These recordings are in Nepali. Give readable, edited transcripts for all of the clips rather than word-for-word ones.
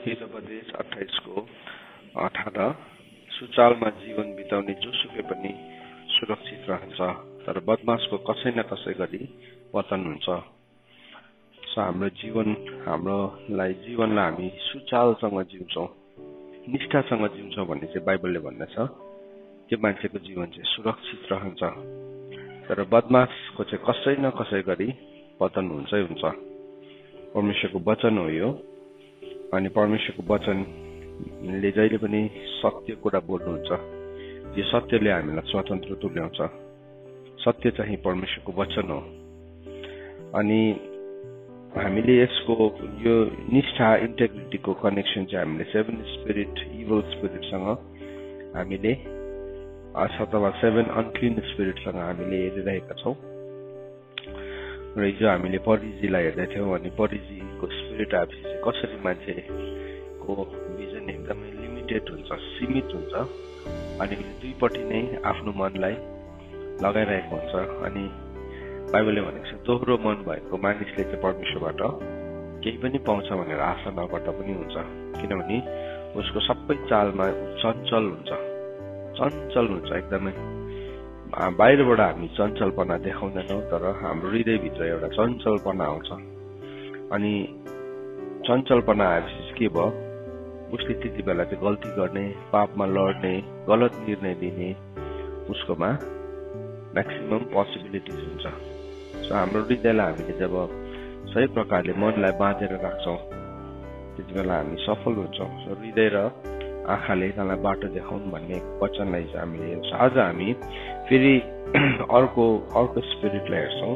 हितोपदेश 28 को 18 सुचालमा जीवन बिताउने जोसुकै पनि सुरक्षित रहन्छ, तर बदमाशको कसै न कसै गरी पतन हुन्छ। हाम्रो जीवनलाई हामी सुचालसँग जिउँछौँ, निष्ठासँग जिउँछौँ भन्ने चाहिँ बाइबलले भन्दछ। त्यो मान्छेको जीवन चाहिँ सुरक्षित रहन्छ, तर बदमाशको चाहिँ कसै न कसै गरी पतन हुन्छै हुन्छ। परमेश्वरको वचन हो यो, अनि परमेश्वरको वचनले जहिले पनि सत्य कुरा बोल्नुहुन्छ। यो सत्यले हामीलाई स्वतन्त्र तुल्याउँछ। सत्य चाहिँ परमेश्वरको वचन हो। अनि हामीले यसको यो निष्ठा इन्टेग्रिटीको कनेक्सन चाहिँ हामीले 7 स्पिरिट इभल स्पिरिटसँग हामीले अथवा 7 अनक्लिन स्पिरिटसँग हामीले हेरिरहेका छौँ। र हिजो हामीले परिजीलाई हेर्दै थियौँ, अनि परिजीको स्पिरिट आएपछि कसरी मान्छेको भिजन एकदमै लिमिटेड हुन्छ, सीमित हुन्छ, अनि दुईपट्टि नै आफ्नो मनलाई लगाइरहेको हुन्छ। अनि बाइबलले भनेको छ दोहोरो मन भएको मानिसले चाहिँ परमेश्वरबाट केही पनि पाउँछ भनेर आशा नगर्दा पनि हुन्छ, किनभने उसको सबै चालमा चञ्चल हुन्छ एकदमै। बाहिरबाट हामी चञ्चलपना देखाउँदैनौँ, तर हाम्रो हृदयभित्र एउटा चञ्चलपना आउँछ। अनि चञ्चलपना आएपछि के भयो, उसले त्यति बेला चाहिँ गल्ती गर्ने, पापमा लड्ने, गलत निर्णय लिने उसकोमा म्याक्सिमम पोसिबिलिटिज हुन्छ। सो हाम्रो हृदयलाई हामीले जब सही प्रकारले मनलाई बाँधेर राख्छौँ, त्यति बेला हामी सफल हुन्छौँ। सो हृदय र आँखाले तँलाई बाटो देखाउन् भन्ने वचनलाई चाहिँ हामीले हेर्छौँ। आज हामी फेरि अर्को स्पिरिटलाई हेर्छौँ।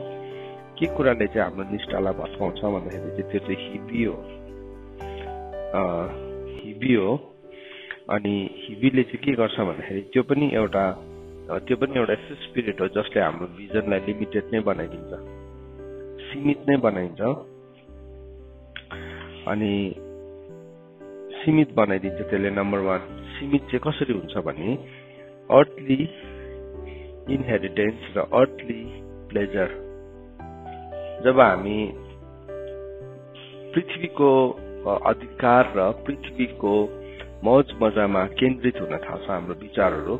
के कुराले चाहिँ हाम्रो निष्ठालाई भत्काउँछ भन्दाखेरि चाहिँ त्यो चाहिँ हिबी हो। अनि हिबीले चाहिँ के गर्छ भन्दाखेरि त्यो पनि एउटा यस्तो स्पिरिट हो जसले हाम्रो भिजनलाई लिमिटेड नै बनाइदिन्छ, सीमित नै बनाइन्छ। अनि सीमित बनाइदिन्छ त्यसले। नम्बर 1 सीमित चाहिँ कसरी हुन्छ भने अर्थली इनहेरिटेन्स र अर्थली प्लेजर। जब हामी पृथ्वीको अधिकार र पृथ्वीको मौज मजामा केन्द्रित हुन थाल्छ हाम्रो विचारहरू,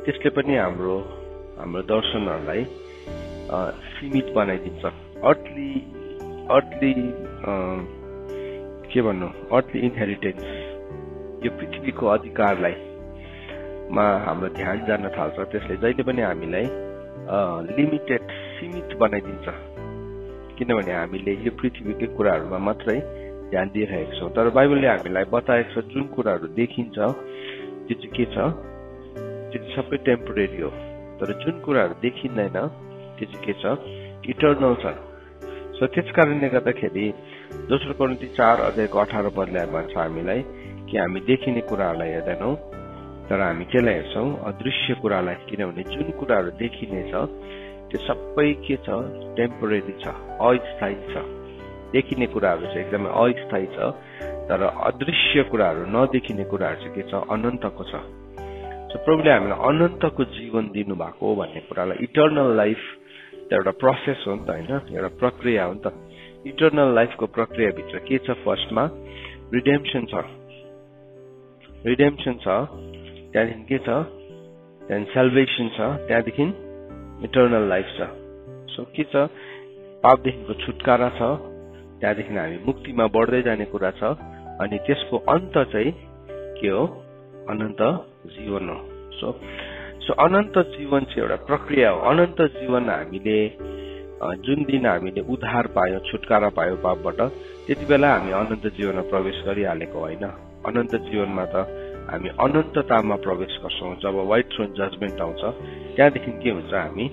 त्यसले पनि हाम्रो दर्शनहरूलाई सीमित बनाइदिन्छ। अर्थली इनहेरिटेन्स, यो पृथ्वीको अधिकारलाई हाम्रो ध्यान जान थाल्छ। त्यसले जहिले पनि हामीलाई लिमिटेड, सीमित बनाइदिन्छ, किनभने हामीले यो पृथ्वीकै कुराहरूमा मात्रै ध्यान दिइरहेको छौँ। तर बाइबलले हामीलाई बताएको छ जुन कुराहरू देखिन्छ त्यो चाहिँ के छ, त्यो चाहिँ सबै टेम्पोरेरी हो। तर जुन कुराहरू देखिँदैन त्यो चाहिँ के छ, इटर्नल छ। सो त्यस कारणले गर्दाखेरि दोस्रो कोरिन्थी 4:18 भन्छ हामीलाई कि हामी देखिने कुराहरूलाई हेर्दैनौँ, तर हामी केलाई हेर्छौँ, अदृश्य कुरालाई। किनभने जुन कुराहरू देखिनेछ त्यो सबै के छ, टेम्पोरेरी छ, अस्थायी छ। देखिने कुराहरू चाहिँ एकदमै अस्थायी छ, तर अदृश्य कुराहरू, नदेखिने कुराहरू चाहिँ के छ, अनन्तको छ। सो प्रभुले हामीलाई अनन्तको जीवन दिनुभएको हो भन्ने कुरालाई, इटर्नल लाइफ त एउटा प्रोसेस हो नि त, होइन, एउटा प्रक्रिया हो नि त। इटर्नल लाइफको प्रक्रियाभित्र के छ, फर्स्टमा रिडेम्पसन छ, त्यहाँदेखि के छ, त्यहाँदेखि सेल्भेसन छ, त्यहाँदेखि इटर्नल लाइफ छ। सो के छ, पापदेखिको छुटकारा छ, त्यहाँदेखि हामी मुक्तिमा बढ्दै जाने कुरा छ, अनि त्यसको अन्त चाहिँ के हो, अनन्त जीवन हो। सो अनन्त जीवन चाहिँ एउटा प्रक्रिया हो। अनन्त जीवन हामीले जुन दिन हामीले उद्धार पायौँ, छुटकारा पायौँ पापबाट, त्यति बेला हामी अनन्त जीवनमा प्रवेश गरिहालेको होइन। अनन्त जीवनमा त हामी अनन्ततामा प्रवेश गर्छौँ। जब व्हाइट थ्रोन जजमेन्ट आउँछ, त्यहाँदेखि के हुन्छ, हामी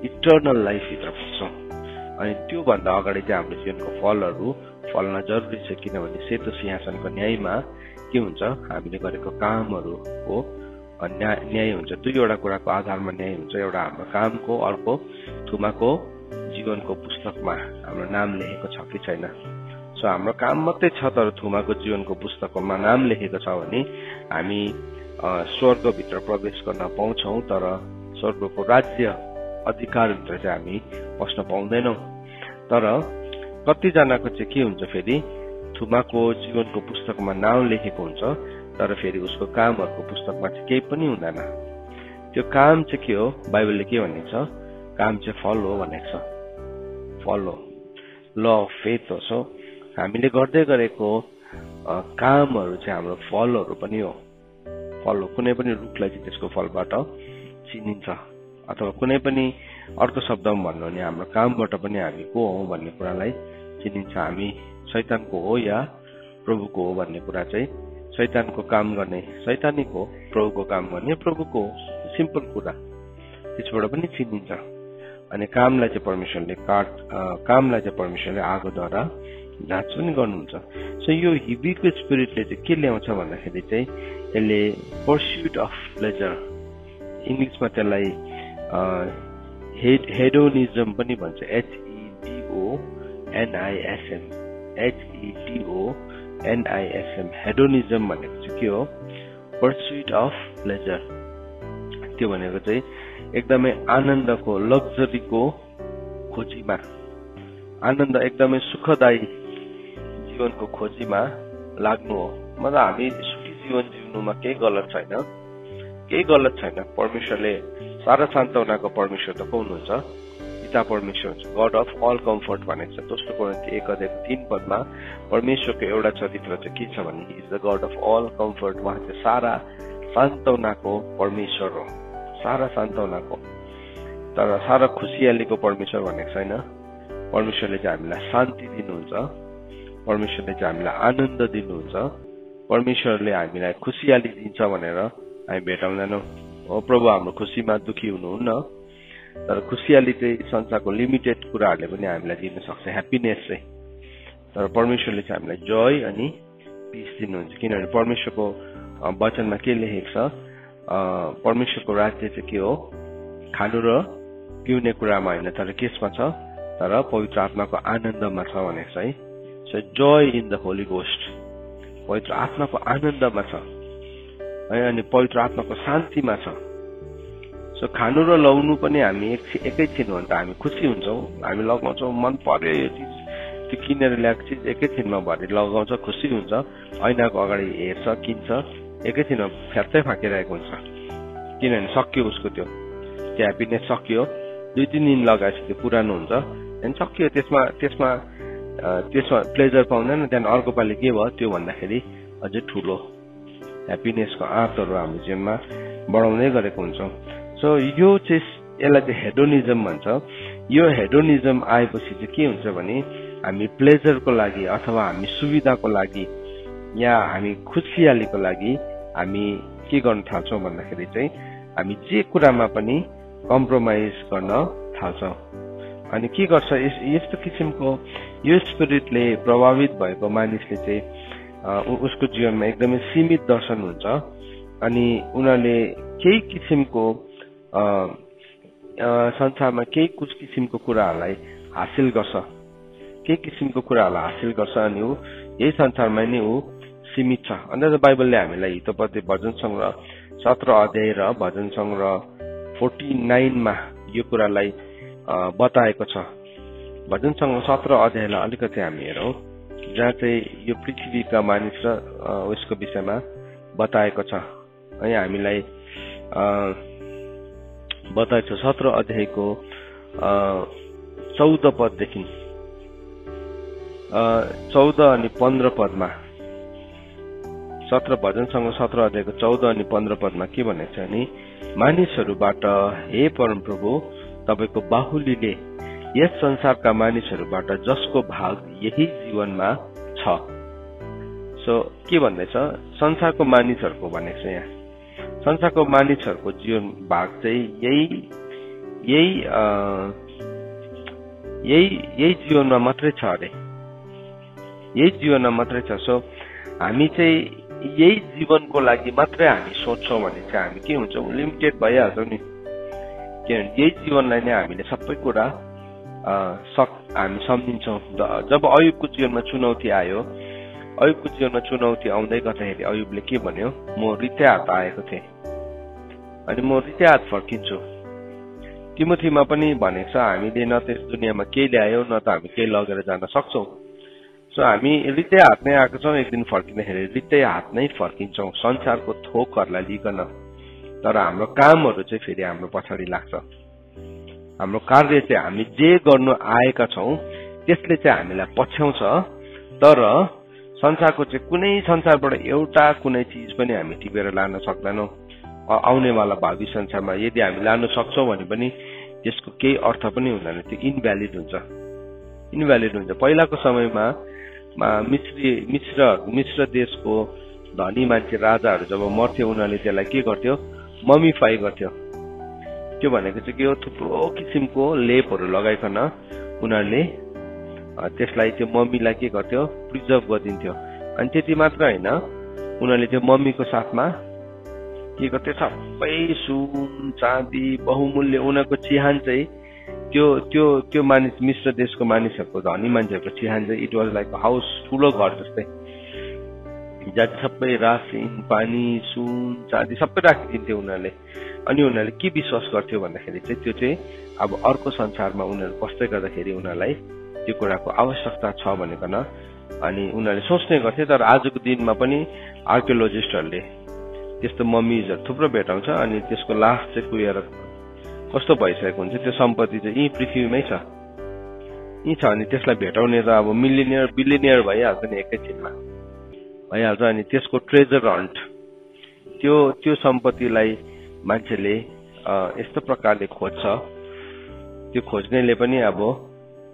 इटर्नल लाइफभित्र पुग्छौँ। अनि त्योभन्दा अगाडि चाहिँ हाम्रो जीवनको फलहरू फल्न जरुरी छ, किनभने सेतो सिंहासनको न्यायमा के हुन्छ, हामीले गरेको कामहरूको न्याय हुन्छ। दुईवटा कुराको आधारमा न्याय हुन्छ। एउटा हाम्रो कामको, अर्को थुमाको जीवनको पुस्तकमा हाम्रो नाम लेखेको छ कि छैन। सो हाम्रो काम मात्रै छ, तर थुमाको जीवनको पुस्तकमा नाम लेखेको छ भने हामी स्वर्गभित्र प्रवेश गर्न पाउँछौँ, तर स्वर्गको राज्य अधिकारभित्र चाहिँ हामी पस्न पाउँदैनौँ। तर कतिजनाको चाहिँ के हुन्छ, फेरि थुमाको जीवनको पुस्तकमा नाउँ लेखेको हुन्छ, तर फेरि उसको कामहरूको पुस्तकमा चाहिँ केही पनि हुँदैन। त्यो काम चाहिँ के हो? बाइबलले के भनेको छ? काम चाहिँ फल हो भनेको छ। फल हो, ल अफ फेथ हो। सो हामीले गर्दै गरेको कामहरू चाहिँ हाम्रो फलहरू पनि हो। फल हो, कुनै पनि रुखलाई चाहिँ त्यसको फलबाट चिनिन्छ। अथवा कुनै पनि अर्को शब्दमा भन्नु भने हाम्रो कामबाट पनि हामी को हौ भन्ने कुरालाई चिनिन्छ। हामी शैतानको हो या प्रभुको हो भन्ने कुरा चाहिँ शैतानको काम गर्ने शैतानिक हो, प्रभुको काम गर्ने प्रभुको हो। सिम्पल कुरा, त्यसबाट पनि चिनिन्छ। अनि कामलाई चाहिँ परमेश्वरले आगोद्वारा जाँच पनि गर्नुहुन्छ। सो यो हिब्रूको स्पिरिटले चाहिँ के ल्याउँछ भन्दाखेरि चाहिँ यसले पर्स्युट अफ प्लेजर, इङ्ग्लिसमा त्यसलाई हेडोनिजम पनि भन्छ। HEDONISM, हेडोनिजम भनेको चाहिँ के हो? Pursuit of pleasure. त्यो भनेको चाहिँ एकदमै आनन्दको, लग्जरीको खोजीमा, आनन्द एकदमै सुखदायी जीवनको खोजीमा लाग्नु हो। मतलब हामी सुखी जीवन जिउनुमा केही गलत छैन, केही गलत छैन। परमेश्वरले सारा सान्तवनाको परमेश्वर त को हुनुहुन्छ? पिता परमेश्वर हुन्छ, गड अफ अल कम्फर्ट भनेको छ। दोस्रो कोरिन्थी 1:3 परमेश्वरको एउटा चरित्र चाहिँ के छ भने is the God of all comfort. उहाँ चाहिँ सारा सान्तवनाको परमेश्वर हो, सारा सान्तवनाको। तर सारा खुसियालीको परमेश्वर भनेको छैन। परमेश्वरले चाहिँ हामीलाई शान्ति दिनुहुन्छ, परमेश्वरले चाहिँ हामीलाई आनन्द दिनुहुन्छ, परमेश्वरले हामीलाई खुसियाली दिन्छ भनेर हामी भेटाउँदैनौँ। हो, प्रभु हाम्रो खुसीमा दुखी हुनुहुन्न, तर खुसियाली चाहिँ संसारको लिमिटेड कुराहरूले पनि हामीलाई दिन सक्छ, ह्याप्पिनेस चाहिँ। तर परमेश्वरले चाहिँ हामीलाई जोय अनि पिस दिनुहुन्छ। किनभने परमेश्वरको वचनमा के लेखेको छ? परमेश्वरको राज्य चाहिँ के हो? खानु र पिउने कुरामा होइन, तर केसमा छ? तर पवित्र आत्माको आनन्दमा छ भनेको छ है। So Joy in the Holi ghost, पवित्र आत्माको आनन्दमा छ है, अनि पवित्र आत्माको शान्तिमा छ। सो खानु र लाउनु पनि हामी एकैछिन हो नि त, हामी खुसी हुन्छौँ, हामी लगाउँछौँ, मन पर्यो यो चिज, त्यो किनेर ल्याएको चिज एकैछिनमा भरि लगाउँछ, खुसी हुन्छ, ऐनाको अगाडि हेर्छ, किन्छ, एकैछिनमा फ्यात्तै फाँकिरहेको हुन्छ। किनभने सक्यो उसको त्यो ह्याप्पिनेस सक्यो, 2-3 दिन लगाएपछि त्यो पुरानो हुन्छ, त्यहाँदेखि सक्यो। त्यसमा प्लेजर पाउँदैन। त्यहाँदेखि अर्को पालि के भयो? त्यो भन्दाखेरि अझै ठुलो ह्याप्पिनेसको आँतहरू हाम्रो जीवनमा बढाउँदै गरेको हुन्छौँ। सो यो चाहिँ यसलाई चाहिँ हेडोनिजम भन्छ। यो हेडोनिजम आएपछि चाहिँ के हुन्छ भने हामी प्लेजरको लागि अथवा हामी सुविधाको लागि या हामी खुसियालीको लागि हामी के गर्न थाल्छौँ भन्दाखेरि चाहिँ हामी जे कुरामा पनि कम्प्रोमाइज गर्न थाल्छौँ। अनि के गर्छ? यस्तो किसिमको यो स्पिरिटले प्रभावित भएको मानिसले चाहिँ उसको जीवनमा एकदमै सीमित दर्शन हुन्छ। अनि उनीहरूले केही किसिमको संसारमा केही कुछ किसिमको कुराहरूलाई हासिल गर्छ, केही किसिमको कुराहरूलाई हासिल गर्छ, अनि ऊ यही संसारमा नै ऊ सीमित छ। अन्त बाइबलले हामीलाई हितोपदेश भजन सङ्ग्रह 17 र भजन सङ्ग्रह 49 यो कुरालाई बताएको छ। भजन सङ्ग्रह 17 लाई अलिकति हामी हेरौँ, जहाँ चाहिँ यो पृथ्वीका मानिस र उसको विषयमा बताएको छ है। हामीलाई बताएको छ 17 को 14 पददेखि 14 अनि 15 पदमा 17 भजन सङ्ग्रह 17 को 14 अनि 15 पदमा के भनेको छ भने, मानिसहरूबाट हे परमप्रभु तपाईको बाहुलीले यस संसारका मानिसहरूबाट जसको भाग यही जीवनमा छ। सो के भन्दैछ? संसारको मानिसहरूको भनेको छ यहाँ। संसारको मानिसहरूको जीवन भाग चाहिँ यही जीवनमा मात्रै छ अरे, यही जीवनमा मात्रै छ। सो हामी चाहिँ यही जीवनको लागि मात्रै हामी सोच्छौँ भने चाहिँ हामी के हुन्छौँ? लिमिटेड भइहाल्छौँ नि। किनभने यही जीवनलाई नै हामीले सबै कुरा हामी सम्झिन्छौँ। जब अयुबको जीवनमा चुनौती आयो, अयुबको जीवनमा चुनौती आउँदै गर्दाखेरि अयुबले के भन्यो? म रित्या हात आएको थिएँ अनि म रित्या हात फर्किन्छु। तिमोथीमा पनि भनेको छ हामीले न त्यस दुनियाँमा केही ल्यायौँ न त हामी केही लगेर जान सक्छौँ। सो हामी रित्तै हात नै आएको छौँ, एक दिन फर्किँदाखेरि रित्तै हात नै फर्किन्छौँ संसारको थोकहरूलाई लिइकन। तर हाम्रो कामहरू चाहिँ फेरि हाम्रो पछाडि लाग्छ। हाम्रो कार्य चाहिँ हामी जे गर्नु आएका छौँ त्यसले चाहिँ हामीलाई पछ्याउँछ। तर संसारको चाहिँ कुनै संसारबाट एउटा कुनै चिज पनि हामी टिपेर लान सक्दैनौँ। आउनेवाला भावी संसारमा यदि हामी लान सक्छौँ भने पनि त्यसको केही अर्थ पनि हुँदैन, त्यो इनभ्यालिड हुन्छ। पहिलाको समयमा मिश्र देशको धनी मान्छे राजाहरू जब मर्थ्यो उनीहरूले त्यसलाई के गर्थ्यो, मम्मीफाई गर्थ्यो। त्यो भनेको चाहिँ के हो, थुप्रो किसिमको लेपहरू लगाइकन उनीहरूले त्यसलाई त्यो मम्मीलाई के गर्थ्यो, प्रिजर्भ गरिदिन्थ्यो। अनि त्यति मात्र होइन, उनीहरूले त्यो मम्मीको साथमा के गर्थ्यो, सबै सुन चाँदी बहुमूल्य उनीहरूको चिहान चाहिँ त्यो मानिस मिश्र देशको मानिसहरूको धनी मान्छेहरूको चिहान चाहिँ इट वाज लाइक हाउस, ठुलो घर जस्तै, जहाँ सबै रासिन पानी सुन चाँदी सबै राखिदिन्थ्यो उनीहरूले। अनि उनीहरूले के विश्वास गर्थ्यो भन्दाखेरि चाहिँ त्यो चाहिँ अब अर्को संसारमा उनीहरू बस्दै गर्दाखेरि उनीहरूलाई त्यो कुराको आवश्यकता छ भनिकन अनि उनीहरूले सोच्ने गर्थे। तर आजको दिनमा पनि आर्कियोलोजिस्टहरूले त्यस्तो मम्मीजहरू थुप्रो भेटाउँछ अनि त्यसको लास चाहिँ कुहिएर कस्तो भइसकेको हुन्छ, त्यो सम्पत्ति चाहिँ यही पृथ्वीमै छ, यही छ। अनि त्यसलाई भेटाउने त अब मिलिनियर बिलिनियर भइहाल्छ नि, एकैछिनमा भइहाल्छ। अनि त्यसको ट्रेजर हन्ट, त्यो सम्पत्तिलाई मान्छेले यस्तो प्रकारले खोज्छ, त्यो खोज्नेले पनि अब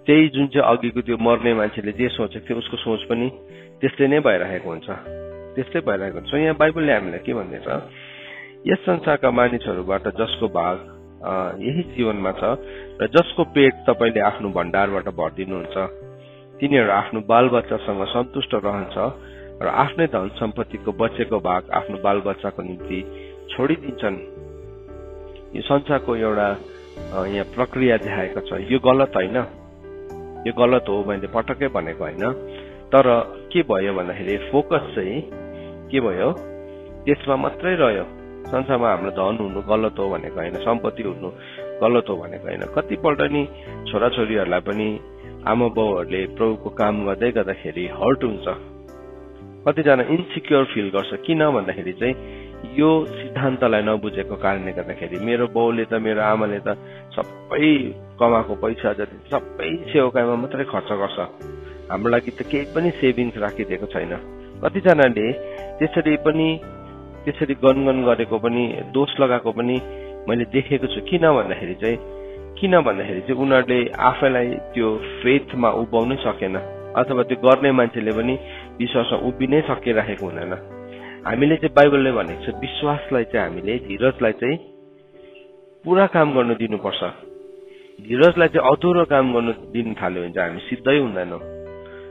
त्यही जुन चाहिँ अघिको त्यो मर्ने मान्छेले जे सोचेको थियो उसको सोच पनि त्यस्तै नै भइरहेको हुन्छ, त्यस्तै भइरहेको हुन्छ। यहाँ बाइबलले हामीलाई के भन्दैछ, यस संसारका मानिसहरूबाट जसको भाग यही जीवनमा छ र जसको पेट तपाईँले आफ्नो भण्डारबाट भरिदिनुहुन्छ, तिनीहरू आफ्नो बालबच्चासँग सन्तुष्ट रहन्छ र आफ्नै धन सम्पत्तिको बचेको भाग आफ्नो बालबच्चाको निम्ति छोडिदिन्छन्। यो संसारको एउटा यहाँ प्रक्रिया देखाएको छ। यो गलत होइन, यो गलत हो मैले पटक्कै भनेको होइन। तर के भयो भन्दाखेरि फोकस चाहिँ के भयो, त्यसमा मात्रै रह्यो। संसारमा हाम्रो धन हुनु गलत हो भनेको होइन, सम्पत्ति हुनु गलत हो भनेको होइन। कतिपल्ट नि छोराछोरीहरूलाई पनि आमा बाउहरूले प्रभुको काम गर्दै गर्दाखेरि हर्ट हुन्छ, कतिजना इन्सिक्योर फिल गर्छ। किन भन्दाखेरि चाहिँ यो सिद्धान्तलाई नबुझेको कारणले गर्दाखेरि मेरो बाउले त मेरो आमाले त सबै कमाएको पैसा जति सबै सेवाकामा मात्रै खर्च गर्छ, हाम्रो लागि त केही पनि सेभिङ्स राखिदिएको छैन। कतिजनाले त्यसरी गनगन गरेको पनि, दोष लगाएको पनि मैले देखेको छु। किन भन्दाखेरि चाहिँ उनीहरूले आफैलाई त्यो फेथमा उभ्याउनै सकेन, अथवा त्यो गर्ने मान्छेले पनि विश्वासमा उभिनै सकिरहेको हुँदैन। हामीले चाहिँ बाइबलले भनेको छ विश्वासलाई चाहिँ हामीले, धीरजलाई चाहिँ पुरा काम गर्नु दिनुपर्छ। धीरजलाई चाहिँ अधुरो काम गर्नु दिन थाल्यो भने चाहिँ हामी सिद्धै हुँदैनौँ,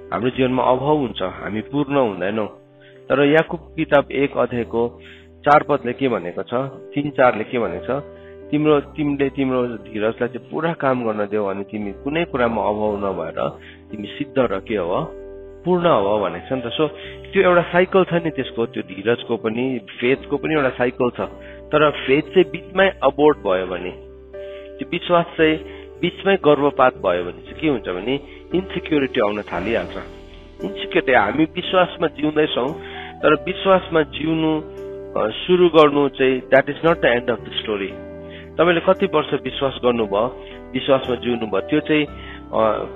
हाम्रो जीवनमा अभाव हुन्छ, हामी पूर्ण हुँदैनौँ। तर याकुब किताब 1 अध्यायको 4 पदले के भनेको छ, 3-4ले के भनेको छ, तिमीले तिम्रो धीरजलाई चाहिँ पुरा काम गर्न देऊ अनि तिमी कुनै कुरामा अभाव नभएर तिमी सिद्ध र के हो, पूर्ण हो भनेको छ नि त। सो त्यो एउटा साइकल छ नि त्यसको, त्यो धीरजको पनि फेथको पनि एउटा साइकल छ। तर फेथ चाहिँ बिचमै अबोर्ट भयो भने, त्यो विश्वास चाहिँ बिचमै गर्भपात भयो भने चाहिँ के हुन्छ भने इन्सिक्योरिटी आउन थालिहाल्छ। इन्सिक्योरिटी, हामी विश्वासमा जिउँदैछौँ तर विश्वासमा जिउनु सुरु गर्नु चाहिँ that is not the end of the story. तपाईँले कति वर्ष विश्वास गर्नुभयो, विश्वासमा जिउनु भयो, त्यो चाहिँ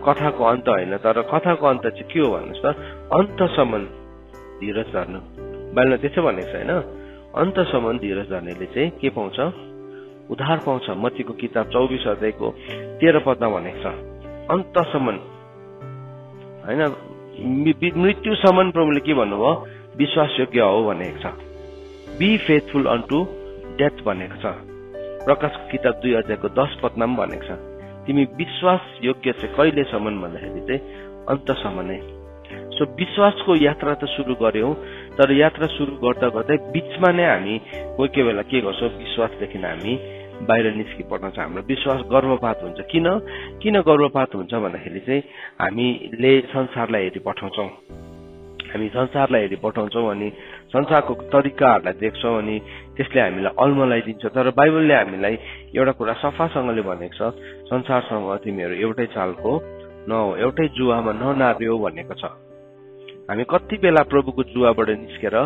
कथाको अन्त होइन। तर कथाको अन्त चाहिँ के हो भन्नुहोस् त, अन्तसम्म धीरज धर्नु। बाइबलमा त्यसै भनेको छ होइन, अन्तसम्म धीरज धर्नेले चाहिँ के पाउँछ, उद्धार पाउँछ। मत्तीको किताब 24 अध्यायको 13 पदमा भनेको छ, अन्तसम्म होइन, मृत्युसम्म प्रभुले के भन्नुभयो, विश्वासयोग्य हो भनेको छ। बी फेथफुल अनटु डेथ भनेको छ। प्रकाशको किताब 2 अध्यायको 10 पदमा पनि भनेको छ, तिमी विश्वास योग्य चाहिँ कहिलेसम्म भन्दाखेरि चाहिँ अन्तसम्म नै। सो विश्वासको यात्रा त सुरु गर्यौं, तर यात्रा सुरु गर्दा गर्दै बिचमा नै हामी कोही बेला के गर्छौँ, विश्वासदेखि हामी बाहिर निस्किपर्न छ। हाम्रो विश्वास गर्भपात हुन्छ। किन गर्भपात हुन्छ भन्दाखेरि चाहिँ हामीले संसारलाई हेरी पठाउँछौँ, हामी संसारलाई हेरी पठाउँछौँ अनि संसारको तरिकाहरूलाई देख्छौँ अनि त्यसले हामीलाई अल्मलाइदिन्छ। तर बाइबलले हामीलाई एउटा कुरा सफासँगले भनेको छ, संसारसँग तिमीहरू एउटै चालको नहो, एउटै जुवामा ननार्यो भनेको छ। हामी कति बेला प्रभुको जुवाबाट निस्केर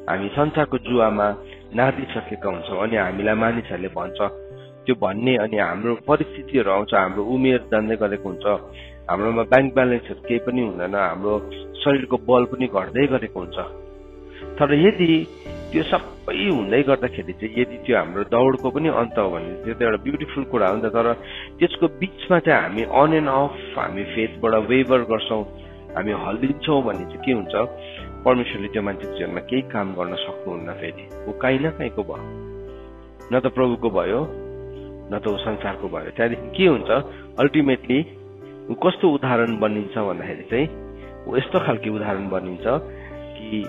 हामी संसारको जुवामा नादिसकेका हुन्छौँ अनि हामीलाई मानिसहरूले भन्छ त्यो भन्ने अनि हाम्रो परिस्थितिहरू आउँछ, हाम्रो उमेर जान्दै गरेको हुन्छ, हाम्रोमा ब्याङ्क ब्यालेन्सहरू केही पनि हुँदैन, हाम्रो शरीरको बल पनि घट्दै गरेको हुन्छ। तर यदि त्यो सबै हुँदै गर्दाखेरि चाहिँ यदि त्यो हाम्रो दौडको पनि अन्त हो भने त्यो त एउटा ब्युटिफुल कुरा हो नि त। तर त्यसको बिचमा चाहिँ हामी अन एन्ड अफ हामी फेथबाट वेभर गर्छौँ, हामी हल्लिन्छौँ भने चाहिँ के हुन्छ, परमेश्वरले त्यो मान्छेको जीवनमा केही काम गर्न सक्नुहुन्न। फेरि ऊ काहीँ न काहीँको भयो, न त प्रभुको भयो न त ऊ संसारको भयो। त्यहाँदेखि के हुन्छ, अल्टिमेटली ऊ कस्तो उदाहरण बनिन्छ भन्दाखेरि चाहिँ ऊ यस्तो खालको उदाहरण बनिन्छ कि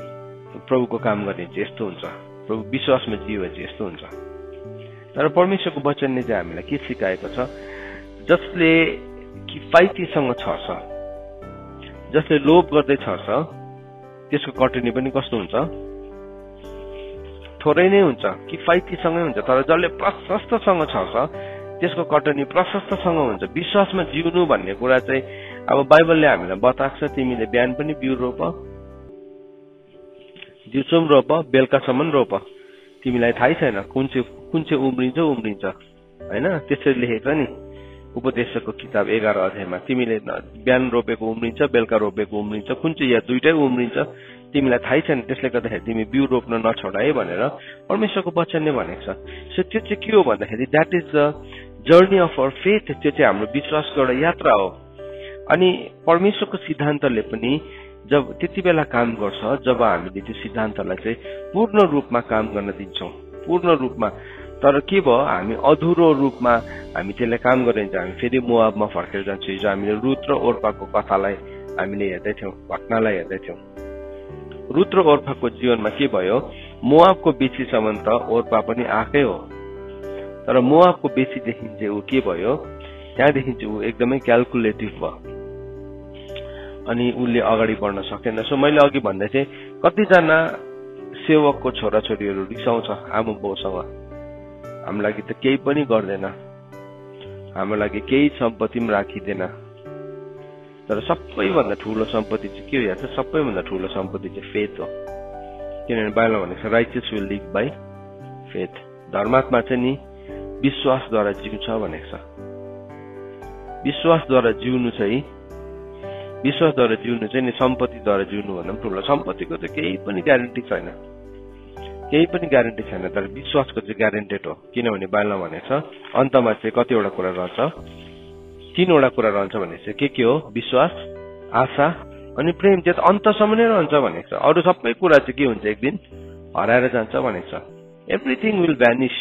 प्रभुको काम गर्ने चाहिँ यस्तो हुन्छ, प्रभु विश्वासमा जीव चाहिँ यस्तो हुन्छ। तर परमेश्वरको वचनले चाहिँ हामीलाई के सिकाएको छ, जसले किफायतीसँग छर्छ, जसले लोभ गर्दै छर्छ त्यसको कटनी पनि कस्तो हुन्छ, थोरै नै हुन्छ, किफायतीसँगै हुन्छ। तर जसले प्रशस्तसँग छर्छ त्यसको कटनी प्रशस्तसँग हुन्छ। विश्वासमा जिउनु भन्ने कुरा चाहिँ अब बाइबलले हामीलाई बताएको छ, तिमीले बिहान पनि बिउ रोप, दिउँसोम रोप, बेलुकासम्म रोप, तिमीलाई थाहै छैन कुन चाहिँ उम्रिन्छ होइन। त्यसरी लेखेको छ नि उपदेशको किताब 11 अध्यायमा, तिमीले बिहान रोपेको उम्रिन्छ, बेलुका रोपेको उम्रिन्छ, कुन चाहिँ या दुइटै उम्रिन्छ तिमीलाई थाहै छैन, त्यसले गर्दाखेरि तिमी बिउ रोप्न नछोड है भनेर परमेश्वरको वचनले भनेको छ। सो त्यो चाहिँ के हो भन्दाखेरि that is the journey of our faith. त्यो चाहिँ हाम्रो विश्वासको एउटा यात्रा हो। अनि परमेश्वरको सिद्धान्तले पनि जब त्यति बेला काम गर्छ जब हामीले त्यो सिद्धान्तलाई चाहिँ पूर्ण रूपमा काम गर्न दिन्छौँ, पूर्ण रूपमा। तर के भयो, हामी अधुरो रूपमा हामी त्यसलाई काम गरिन्छ। हामी फेरि मोआबमा फर्केर जान्छौँ। हिजो हामीले रुथ र ओर्पाको कथालाई हामीले हेर्दैथ्यौँ, घटनालाई हेर्दैथ्यौँ। रुथ र ओर्पाको जीवनमा के भयो, मोआबको बेसीसम्म त ओर्पा पनि आएकै हो, तर मोआबको बेसीदेखि चाहिँ ऊ के भयो, त्यहाँदेखि चाहिँ ऊ एकदमै क्यालकुलेटिभ भयो अनि उसले अगाडि बढ्न सकेन। सो मैले अघि भन्दै थिएँ कतिजना सेवकको छोराछोरीहरू रिसाउँछ आमा बाउसँग, हाम्रो लागि त केही पनि गर्दैन, हाम्रो लागि केही सम्पत्ति पनि राखिँदैन। तर सबैभन्दा ठुलो सम्पत्ति चाहिँ के हो, या चाहिँ सबैभन्दा ठुलो सम्पत्ति चाहिँ फेथ हो। किनभने बाइबलमा भनेको छ righteous will live by faith. धर्मात्मा चाहिँ नि विश्वासद्वारा जिउँछ भनेको छ। विश्वासद्वारा जिउनु चाहिँ नि सम्पत्तिद्वारा जिउनु भन्दा पनि ठुलो। सम्पत्तिको चाहिँ केही पनि ग्यारेन्टी छैन, तर विश्वासको चाहिँ ग्यारेन्टेड हो। किनभने बाइबलमा भनेको छ अन्तमा चाहिँ कतिवटा कुरा रहन्छ, 3वटा कुरा रहन्छ भने चाहिँ के हो, विश्वास, आशा अनि प्रेम। त्यो त अन्तसम्म नै रहन्छ भनेको छ। अरू सबै कुरा चाहिँ के हुन्छ, एक दिन हराएर जान्छ भनेको छ। Everything will भ्यानिश।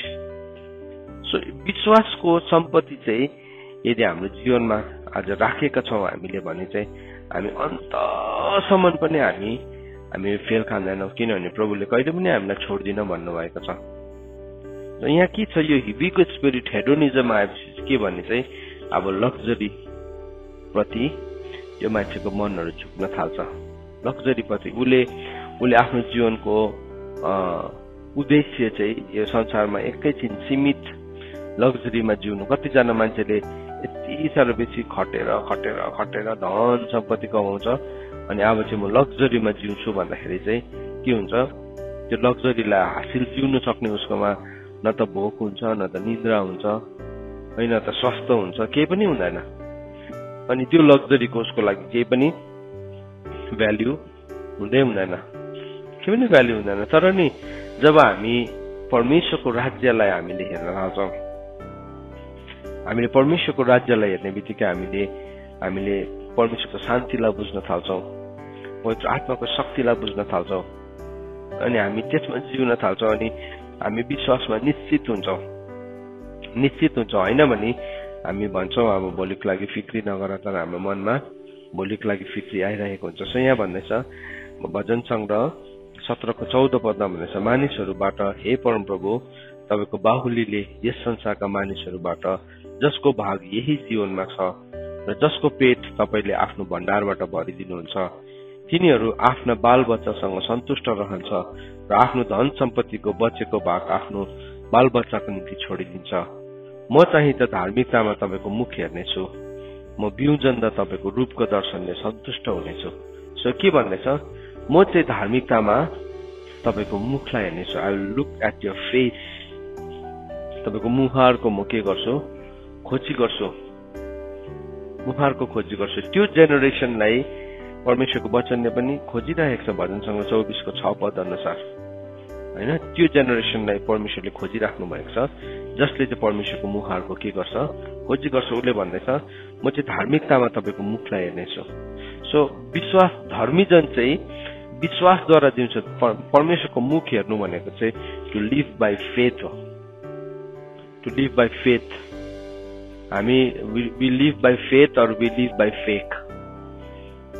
सो विश्वासको सम्पत्ति चाहिँ यदि हाम्रो जीवनमा आज राखेका छौँ हामीले भने चाहिँ हामी अन्तसम्म पनि हामी फेल खाँदैनौँ। किनभने प्रभुले कहिले पनि हामीलाई छोड्दिन भन्नुभएको छ। र यहाँ के छ, यो हिबीको स्पिरिट हेडोनिजम आएपछि के भन्ने चाहिँ अब लग्जरी प्रति त्यो मान्छेको मनहरू झुक्न थाल्छ। लग्जरी प्रति उसले आफ्नो जीवनको उद्देश्य चाहिँ यो संसारमा एकैछिन सीमित लग्जरीमा जिउनु। कतिजना मान्छेले यति साह्रो बेसी खटेर धन सम्पत्ति कमाउँछ अनि अब चाहिँ म लग्जरीमा जिउँछु भन्दाखेरि चाहिँ के हुन्छ, त्यो लग्जरीलाई हासिल जिउन सक्ने उसकोमा न त भोक हुन्छ, न त निद्रा हुन्छ, होइन त स्वास्थ्य हुन्छ, केही पनि हुँदैन। अनि त्यो लग्जरीको उसको लागि केही पनि भ्याल्यु हुँदैन। तर नि जब हामी परमेश्वरको राज्यलाई हामीले हेर्न थाल्छौँ, हामीले परमेश्वरको राज्यलाई हेर्ने बित्तिकै हामीले परमेश्वरको शान्तिलाई बुझ्न थाल्छौँ, पवित्र आत्माको शक्तिलाई बुझ्न थाल्छौँ अनि हामी त्यसमा जिउन थाल्छौँ अनि हामी विश्वासमा निश्चित हुन्छौँ। होइन भने हामी भन्छौँ अब भोलिको लागि फिक्री नगर, तर हाम्रो मनमा भोलिको लागि फिक्री आइरहेको हुन्छ। सो यहाँ भन्दैछ भजन सङ्ग्रह 17को 14 पदमा भन्दैछ, मानिसहरूबाट हे परमप्रभु तपाईँको बाहुलीले यस संसारका मानिसहरूबाट जसको भाग यही जीवनमा छ र जसको पेट तपाईँले आफ्नो भण्डारबाट भरिदिनुहुन्छ, तिनीहरू आफ्ना बालबच्चासँग सन्तुष्ट रहन्छ र आफ्नो धन सम्पत्तिको बचेको भाग आफ्नो बालबच्चाको निम्ति छोडिदिन्छ। म चाहिँ त धार्मिकतामा तपाईँको मुख हेर्नेछु, म बिउजन्दा तपाईँको रूपको दर्शनले सन्तुष्ट हुनेछु। सो के भन्दैछ, म चाहिँ धार्मिकतामा तपाईको मुखलाई हेर्नेछु। I will look at your face. तपाईको मुहारको म के गर्छु? खोजी गर्छु। मुहारको खोजी गर्छु। त्यो जेनेरेसनलाई परमेश्वरको वचनले पनि खोजिरहेको छ भजन सङ्ग्रह 24 को 6 पद अनुसार हैन। त्यो जेनेरेसनलाई परमेश्वरले खोजिराख्नु भएको छ, जसले चाहिँ परमेश्वरको मुहारको के गर्छ? खोजी गर्छ। उसले भन्दैछ म चाहिँ धार्मिकतामा तपाईको मुखलाई हेर्नेछु। सो विश्वास, धर्मीजन चाहिँ विश्वासद्वारा जिउँछ। परमेश्वरको मुख हेर्नु भनेको चाहिँ टु लिभ बाइ फेथ हो। To live by faith. हामी we live by faith or we live by fake.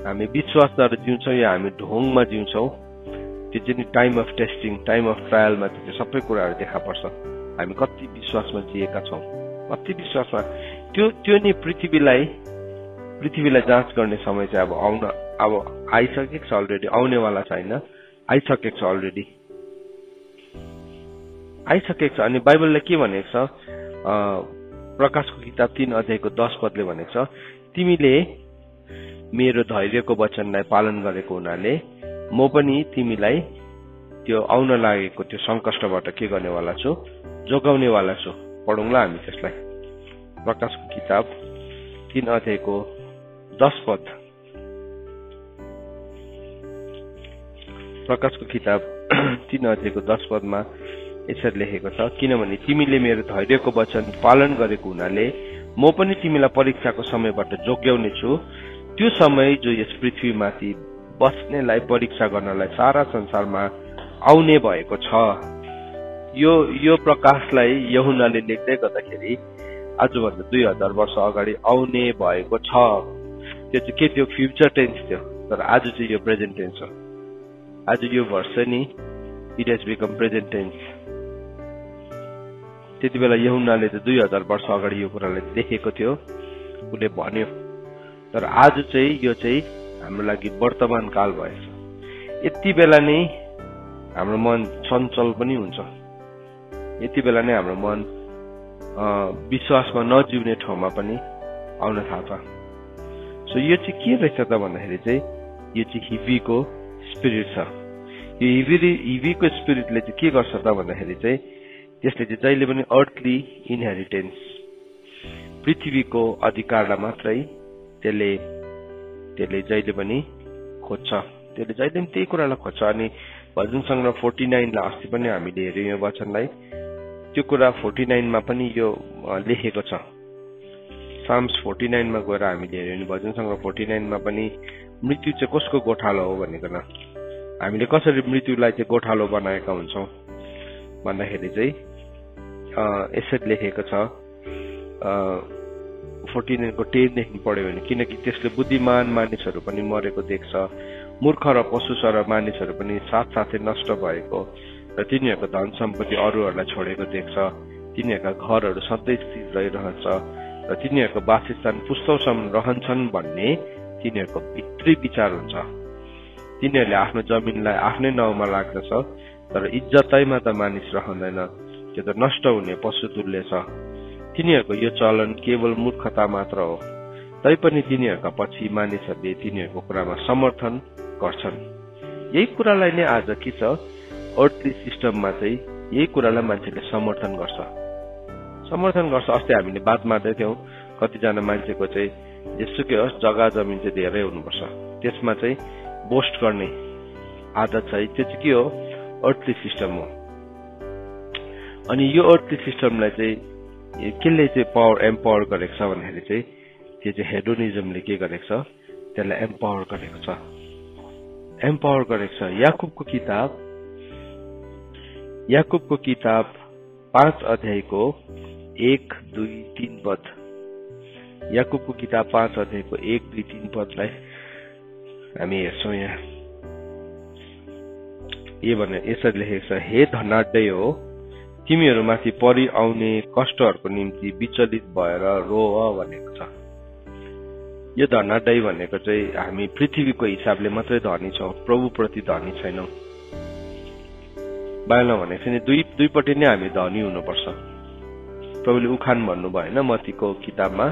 हामी विश्वासद्वारा जिउँछौँ या हामी ढोङमा जिउँछौँ, त्यो चाहिँ time of testing, time of ट्रायलमा त्यो सबै कुराहरू देखा पर्छ। हामी कति विश्वासमा जिएका छौँ, कति विश्वासमा। त्यो नि पृथ्वीलाई जाँच गर्ने समय चाहिँ अब आइसकेको छ अलरेडी, आउनेवाला छ होइन, आइसकेको छ अलरेडी, आइसकेको छ। अनि बाइबलले के भनेको छ? प्रकाशको किताब 3 अध्यायको 10 पदले भनेको छ, तिमीले मेरो धैर्यको वचनलाई पालन गरेको हुनाले म पनि तिमीलाई त्यो आउन लागेको त्यो संकष्टबाट के गर्नेवाला छु? जोगाउनेवाला छु। पढौँला हामी त्यसलाई। प्रकाशको किताब 3 अध्यायको 10 पद। प्रकाशको किताब 3 अध्यायको 10 पदमा यसरी लेखेको छ, किनभने तिमीले मेरो धैर्यको वचन पालन गरेको हुनाले म पनि तिमीलाई परीक्षाको समयबाट जोग्याउने छु। त्यो समय जो यस पृथ्वीमाथि बस्नेलाई परीक्षा गर्नलाई सारा संसारमा आउने भएको छ। यो प्रकाशलाई यूहन्नाले लेख्दै गर्दाखेरि आजभन्दा 2000 वर्ष अगाडि आउने भएको छ। त्यो चाहिँ के थियो? फ्युचर टेन्स थियो। तर आज चाहिँ यो प्रेजेन्ट टेन्स हो। आज यो वर्ष नि it has become present tense. त्यति बेला यूहन्नाले त 2000 वर्ष अगाडि यो कुरालाई देखेको थियो, उसले भन्यो। तर आज चाहिँ यो चाहिँ हाम्रो लागि वर्तमान काल भएछ। यति बेला नै हाम्रो मन चञ्चल पनि हुन्छ। यति बेला नै हाम्रो मन विश्वासमा नजिउने ठाउँमा पनि आउन थाल्छ। सो यो चाहिँ के रहेछ त भन्दाखेरि चाहिँ यो चाहिँ हिबीको स्पिरिट छ। यो हिबीको स्पिरिटले चाहिँ के गर्छ त भन्दाखेरि चाहिँ त्यसले चाहिँ जहिले पनि अर्थली इनहेरिटेन्स, पृथ्वीको अधिकारलाई मात्रै त्यसले जहिले पनि खोज्छ। त्यसले जहिले पनि त्यही कुरालाई खोज्छ। अनि भजन सङ्ग्रह 49 लाई अस्ति पनि हामीले हेर्यौँ यो वचनलाई। त्यो कुरा 49 मा पनि यो लेखेको छ। साम्स 49 मा गएर हामीले हेर्यौँ भने भजन सङ्ग्रह 49 मा पनि मृत्यु चाहिँ कसको गोठालो हो भनेकन हामीले कसरी मृत्युलाई चाहिँ गोठालो बनाएका हुन्छौँ भन्दाखेरि चाहिँ यसरी लेखेको छ। 49 को 10 देखि पढ्यो भने, किनकि त्यसले बुद्धिमान मानिसहरू पनि मरेको देख्छ, मूर्ख र पशु र मानिसहरू पनि साथसाथै नष्ट भएको र तिनीहरूको धन सम्पत्ति अरूहरूलाई छोडेको देख्छ। तिनीहरूका घरहरू सधैँ स्थिर रहिरहन्छ र तिनीहरूको वासस्थान पुस्तौसम्म रहन्छन् भन्ने तिनीहरूको भित्री विचार हुन्छ। तिनीहरूले आफ्नो जमिनलाई आफ्नै नाउँमा लाग्दछ, तर इज्जतैमा त मानिस रहँदैन, त्यो त नष्ट हुने पशु तुल्य छ। तिनीहरूको यो चलन केवल मूर्खता मात्र हो, तैपनि तिनीहरूका पछि मानिसहरूले तिनीहरूको कुरामा समर्थन गर्छन्। यही कुरालाई नै आज के छ? अर्थली सिस्टममा चाहिँ यही कुरालाई मान्छेले समर्थन गर्छ। अस्ति हामीले बात मार्दै थियौँ, कतिजना मान्छेको चाहिँ जेसुकै होस् जग्गा जमिन चाहिँ धेरै हुनुपर्छ, त्यसमा चाहिँ बोस्ट गर्ने आदत छ। त्यो चाहिँ के हो? अर्थली सिस्टम हो। अनि यो अर्थली सिस्टमलाई चाहिँ केले चाहिँ एम्पावर गरेको छ भन्दाखेरि चाहिँ त्यो चाहिँ हेडोनिजमले के गरेको छ? त्यसलाई एम्पावर गरेको छ। याकुबको किताब 5 अध्यायको 1, 2, 3 पद। याकुबको किताब 5 अध्यायको 1, 2, 3 पदलाई हामी हेर्छौँ। यहाँ यसरी लेखेको छ, हे धनाढ्य हो, तिमीहरूमाथि परि आउने कष्टहरूको निम्ति विचलित भएर रोह भनेको छ। यो धनाढ्य भनेको चाहिँ हामी पृथ्वीको हिसाबले मात्रै धनी छौँ, प्रभुप्रति धनी छैनौँ। बाइबलमा भनेको चाहिँ दुईपट्टि नै हामी धनी हुनुपर्छ। प्रभुले उखान भन्नुभयो होइन, मत्तीको किताबमा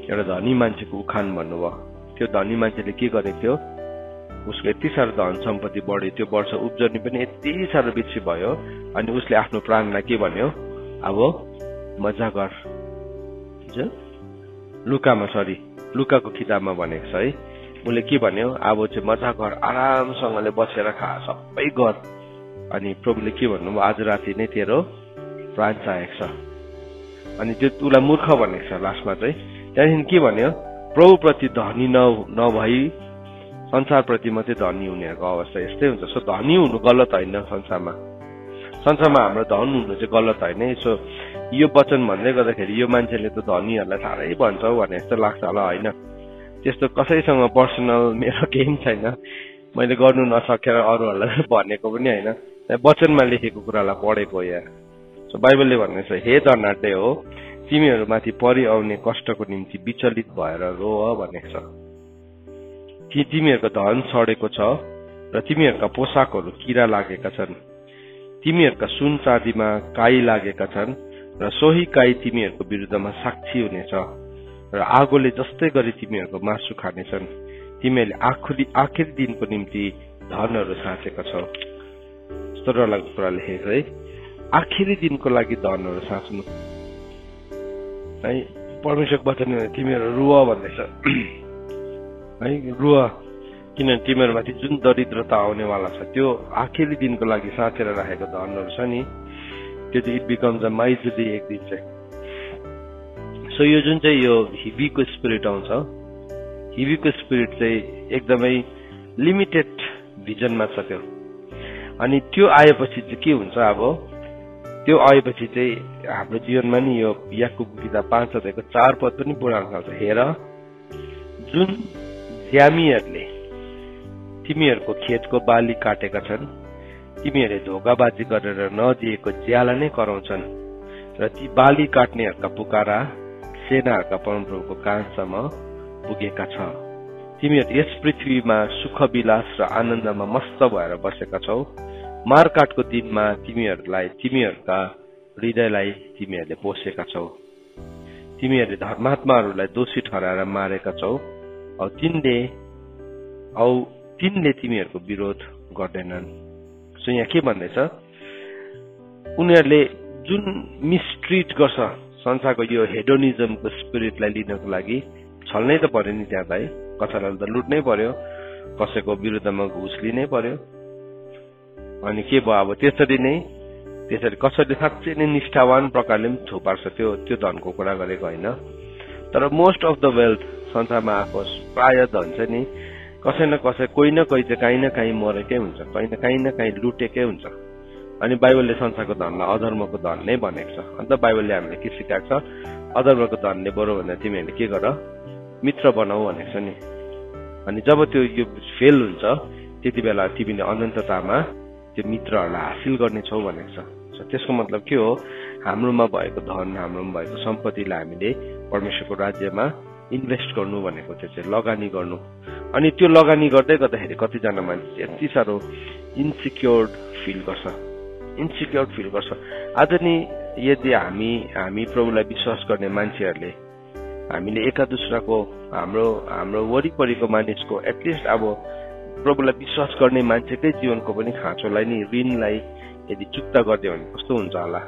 एउटा धनी मान्छेको उखान भन्नुभयो। त्यो धनी मान्छेले के गरेको थियो? उसको यति साह्रो धन सम्पत्ति बढ्यो, त्यो वर्ष उब्जनी पनि यति साह्रो बेसी भयो, अनि उसले आफ्नो प्राणलाई के भन्यो, अब मजा गर। लुकाको किताबमा भनेको छ है, उसले के भन्यो, अब चाहिँ मजा गर, आरामसँगले बसेर खा, सबै गर। अनि प्रभुले के भन्नुभयो, आज राति नै तेरो प्राण चाहिएको छ। अनि त्यो उसलाई मूर्ख भनेको छ लास्टमा चाहिँ। त्यहाँदेखि के भन्यो, प्रभुप्रति धनी नभई संसारप्रति मात्रै धनी हुनेहरूको अवस्था यस्तै हुन्छ। सो धनी हुनु गलत होइन, संसारमा हाम्रो धन हुनु चाहिँ गलत होइन। सो यो वचन भन्दै गर्दाखेरि यो मान्छेले त धनीहरूलाई साह्रै भन्छ भने जस्तो लाग्छ होला, होइन। त्यस्तो कसैसँग पर्सनल मेरो केही छैन, मैले गर्नु नसकेर अरूहरूलाई भनेको पनि होइन, वचनमा लेखेको कुरालाई पढेको यहाँ। सो बाइबलले भन्ने छ, हे धनाढ्य हो, तिमीहरूमाथि परि आउने कष्टको निम्ति विचलित भएर रो भनेको छ। कि तिमीहरूको धन सडेको छ र तिमीहरूका पोसाकहरू किरा लागेका छन्, तिमीहरूका सुन चाँदीमा काई लागेका छन् र सोही काई तिमीहरूको विरुद्धमा साक्षी हुनेछ र आगोले जस्तै गरी तिमीहरूको मासु खानेछन्। तिमीहरूले आखिरी दिनको निम्ति धनहरू साँचेका छौ। यस्तो डरलाग्दो कुरा लेखेको है, आखिरी दिनको लागि धनहरू साँच्नु है। परमेश्वरको वचन तिमीहरू रुव भन्दैछ है, रुव, किनभने तिमीहरूमाथि जुन दरिद्रता आउनेवाला छ त्यो आखिरी दिनको लागि साँचेर राखेको धनहरू छ नि, त्यो चाहिँ इट बिकम्स अ माइजली एक दिन चाहिँ। सो यो जुन चाहिँ यो हिबीको स्पिरिट आउँछ, हिबीको स्पिरिट चाहिँ एकदमै लिमिटेड भिजनमा छ त्यो। अनि त्यो आएपछि चाहिँ के हुन्छ, अब त्यो आएपछि चाहिँ हाम्रो जीवनमा नि यो याकुब किताब 5 अध्यायको 4 पद पनि पुराण खाल्छ। हेर, जुन ज्यामीहरूले तिमीहरूको खेतको बाली काटेका छन्, तिमीहरूले धोकाबाजी गरेर नदिएको ज्याला नै कराउँछन् र ती बाली काट्नेहरूका पुकारा सेनाहरूका परमप्रभुको कानसम्म पुगेका छ। तिमीहरू यस पृथ्वीमा सुख विलास र आनन्दमा मस्त भएर बसेका छौ। मारकाटको दिनमा तिमीहरूका हृदयलाई तिमीहरूले पोसेका छौ। तिमीहरूले धर्मात्माहरूलाई दोषी ठहराएर मारेका छौ औ तिनले तिमीहरूको विरोध गर्दैनन्। सो यहाँ के भन्दैछ, उनीहरूले जुन मिसट्रिट गर्छ संसारको यो हेडोनिजमको स्पिरिटलाई लिनको लागि छल्नै त पर्यो नि त्यहाँ भाइ, कसैलाई त लुट्नै पर्यो, कसैको विरुद्धमा घुस लिनै पर्यो। अनि के भयो, अब त्यसरी कसैले साँच्चै नै निष्ठावान प्रकारले पनि थुपार्छ, त्यो धनको कुरा गरेको होइन। तर मोस्ट अफ द वेल्थ संसारमा आएको प्राय धन चाहिँ नि कसै न कसै, कोही न कोही चाहिँ कहीँ न कहीँ मरेकै हुन्छ, कहीँ न कहीँ लुटेकै हुन्छ। अनि बाइबलले संसारको धनलाई अधर्मको धन नै भनेको छ। अन्त बाइबलले हामीले के सिकाएको छ, अधर्मको धनले बरु भन्दा तिमीहरूले के गर, मित्र बनाऊ भनेको छ नि। अनि जब त्यो यो फेल हुन्छ त्यति बेला तिमीले अनन्ततामा त्यो मित्रहरूलाई हासिल गर्नेछौ भनेको छ। त्यसको मतलब के हो, हाम्रोमा भएको धन, हाम्रोमा भएको सम्पत्तिलाई हामीले परमेश्वरको राज्यमा इन्भेस्ट गर्नु भनेको चाहिँ लगानी गर्नु। अनि त्यो लगानी गर्दै गर्दाखेरि कतिजना मान्छे यति साह्रो इन्सिक्योर्ड फिल गर्छ। आज नि यदि हामी प्रभुलाई विश्वास गर्ने मान्छेहरूले हामीले एका दुसराको हाम्रो वरिपरिको मानिसको एटलिस्ट अब प्रभुलाई विश्वास गर्ने मान्छेकै जीवनको पनि खाँचोलाई नि, ऋणलाई यदि चुक्ता गरिदियो भने कस्तो हुन्छ होला,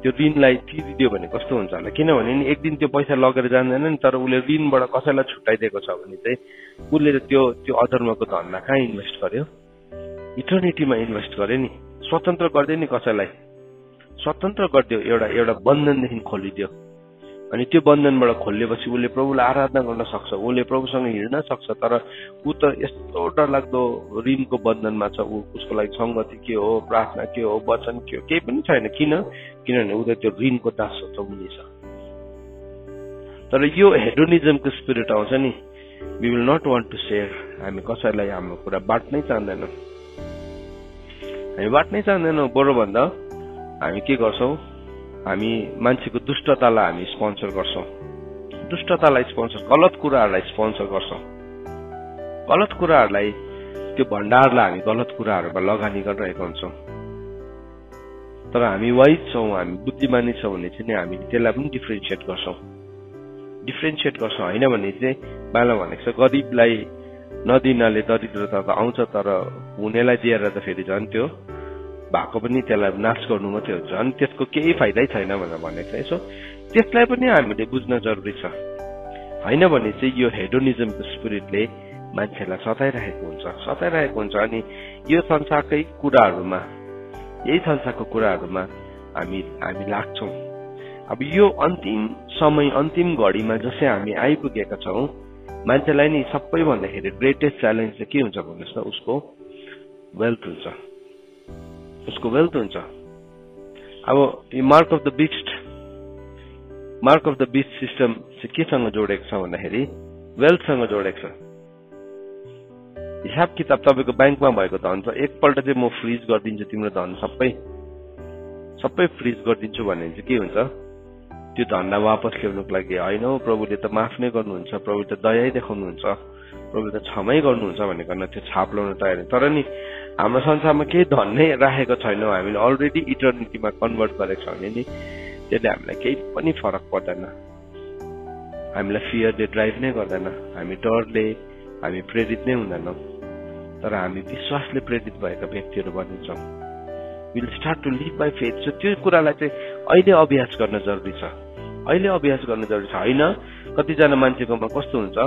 त्यो ऋणलाई तिरिदियो भने कस्तो हुन्छ होला। किनभने नि एक दिन त्यो पैसा लगेर जाँदैन नि, तर उसले ऋणबाट कसैलाई छुट्याइदिएको छ भने चाहिँ उसले त्यो अधर्मको धनलाई कहाँ इन्भेस्ट गर्यो, इटर्निटीमा इन्भेस्ट गर्यो नि। स्वतन्त्र गरिदियो नि, कसैलाई स्वतन्त्र गरिदियो, एउटा बन्धनदेखि खोलिदियो। अनि त्यो बन्धनबाट खोलिएपछि उसले प्रभुलाई आराधना गर्न सक्छ, उसले प्रभुसँग हिँड्न सक्छ। तर ऊ त यस्तो डरलाग्दो ऋणको बन्धनमा छ, उसको लागि संगति के हो, प्रार्थना के हो, वचन के हो, केही पनि छैन। किनभने ऊ त त्यो ऋणको दासो छ, मुनि छ। तर यो हेडोनिजमको स्पिरिट आउँछ नि, we will not want to share. हामी कसैलाई हाम्रो कुरा बाँट्नै चाहँदैनौँ, बरु भन्दा हामी के गर्छौँ, हामी मान्छेको दुष्टतालाई हामी स्पोन्सर गर्छौँ, गलत कुराहरूलाई स्पोन्सर गर्छौँ, गलत कुराहरूलाई, त्यो भण्डारलाई हामी गलत कुराहरूमा लगानी गरिरहेका हुन्छौँ। तर हामी वाइज छौँ, हामी बुद्धिमानी छौँ भने चाहिँ हामी त्यसलाई पनि डिफ्रेन्सिएट गर्छौँ। होइन भने चाहिँ बाइबलमा भनेको छ, नदिनाले दरिद्रता त आउँछ, तर हुनेलाई दिएर त फेरि झन् त्यो भएको पनि त्यसलाई नाश गर्नु मात्रै हो, झन् त्यसको केही फाइदै छैन भनेर भनेको छ। सो त्यसलाई पनि हामीले बुझ्न जरुरी छ, होइन भने चाहिँ यो हेडोनिजमको स्पिरिटले मान्छेलाई सताइरहेको हुन्छ। अनि यो संसारकै कुराहरूमा, यही संसारको कुराहरूमा हामी लाग्छौँ। अब यो अन्तिम समय, अन्तिम घडीमा जसै हामी आइपुगेका छौँ, मान्छेलाई नि सबै भन्दाखेरि ग्रेटेस्ट च्यालेन्ज चाहिँ के हुन्छ भन्नुहोस् त, उसको वेल्थ हुन्छ। अब यो mark of the beast system चाहिँ केसँग जोडेको छ भन्दाखेरि वेल्थसँग जोडेको छ। हिसाब किताब तपाईँको ब्याङ्कमा भएको धन छ, एकपल्ट चाहिँ म फ्रिज गरिदिन्छु तिम्रो धन सबै फ्रिज गरिदिन्छु भने चाहिँ के हुन्छ, त्यो धनलाई वापस ल्याउनुको लागि होइन हौ प्रभुले त माफ नै गर्नुहुन्छ, प्रभुले त दया देखाउनुहुन्छ, प्रभुले त क्षमै गर्नुहुन्छ भनेर त्यो छाप लाउन तयार। तर नि हाम्रो संसारमा केही धन नै राखेको छैनौँ, हामीले अलरेडी इटर्निटीमा कन्भर्ट गरेको छ भने नि त्यसले हामीलाई केही पनि फरक पर्दैन, हामीलाई फियरले ड्राइभ नै गर्दैन, हामी डरले हामी प्रेरित नै हुँदैनौँ, तर हामी विश्वासले प्रेरित भएका व्यक्तिहरू बनिन्छौँ। Will start to live by faith. So त्यो कुरालाई चाहिँ अहिले अभ्यास गर्न जरुरी छ, होइन कतिजना मान्छेकोमा कस्तो हुन्छ,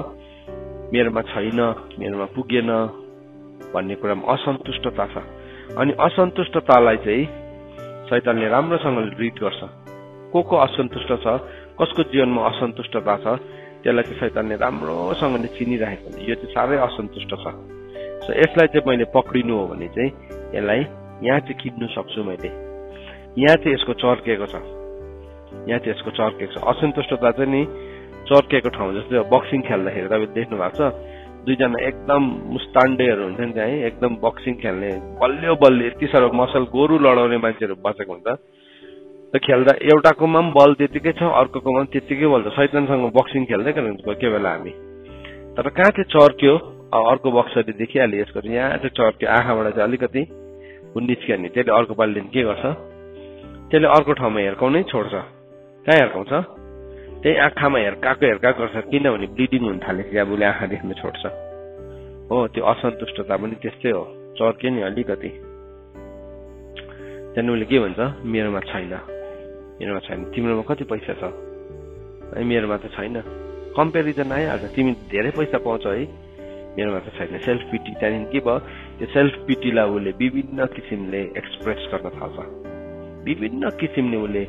मेरोमा छैन, मेरोमा पुगेन भन्ने कुरामा असन्तुष्टता छ, अनि असन्तुष्टतालाई चाहिँ शैतानले राम्रोसँगले रिड गर्छ। को असन्तुष्ट छ, कसको जीवनमा असन्तुष्टता छ, त्यसलाई चाहिँ शैतानले राम्रोसँगले चिनिरहेको हुन्छ, यो चाहिँ साह्रै असन्तुष्ट छ। सो यसलाई चाहिँ मैले पक्रिनु हो भने चाहिँ यसलाई यहाँ चाहिँ किन्नु सक्छु मैले, यहाँ चाहिँ यसको चर्केको छ, असन्तुष्टता चाहिँ नि चर्केको ठाउँ जस्तै बक्सिङ खेल्दाखेरि तपाईँले देख्नु भएको छ, दुईजना एकदम मुस्तान्डेहरू हुन्छ नि त्यहाँ, एकदम बक्सिङ खेल्ने बलियो यति साह्रो मसल गोरु लडाउने मान्छेहरू बसेको हुन्छ, त खेल्दा एउटाकोमा पनि बल त्यतिकै छ, अर्कोकोमा पनि त्यतिकै बल छ। शैतानसँग बक्सिङ खेल्दै हुन्छ कोही बेला हामी, तर कहाँ चाहिँ चर्क्यो, अर्को बक्सरले देखिहाल्यो यसको यहाँ चाहिँ चर्क्यो, आँखाबाट चाहिँ अलिकति निस्क्यो नि, त्यसले अर्को पालिले के गर्छ, त्यसले अर्को ठाउँमा हिर्काउनै छोड्छ। कहाँ हिर्काउँछ, त्यही आँखामा हिर्काएको गर्छ, किनभने ब्लिडिङ हुन थालेपछि अब उसले आँखा देख्न छोड्छ। हो, त्यो असन्तुष्टता पनि त्यस्तै हो, चर्क्यो नि अलिकति, त्यहाँदेखि उसले के भन्छ, मेरोमा छैन, तिम्रोमा कति पैसा छ, मेरोमा त छैन, कम्पेरिजन आइहाल्छ, तिमी धेरै पैसा पाउँछौ है, मेरोमा त छैन, सेल्फ पिटी। त्यहाँदेखि के भयो, त्यो सेल्फ पिटीलाई उसले विभिन्न किसिमले एक्सप्रेस गर्न थाल्छ, विभिन्न किसिमले उसले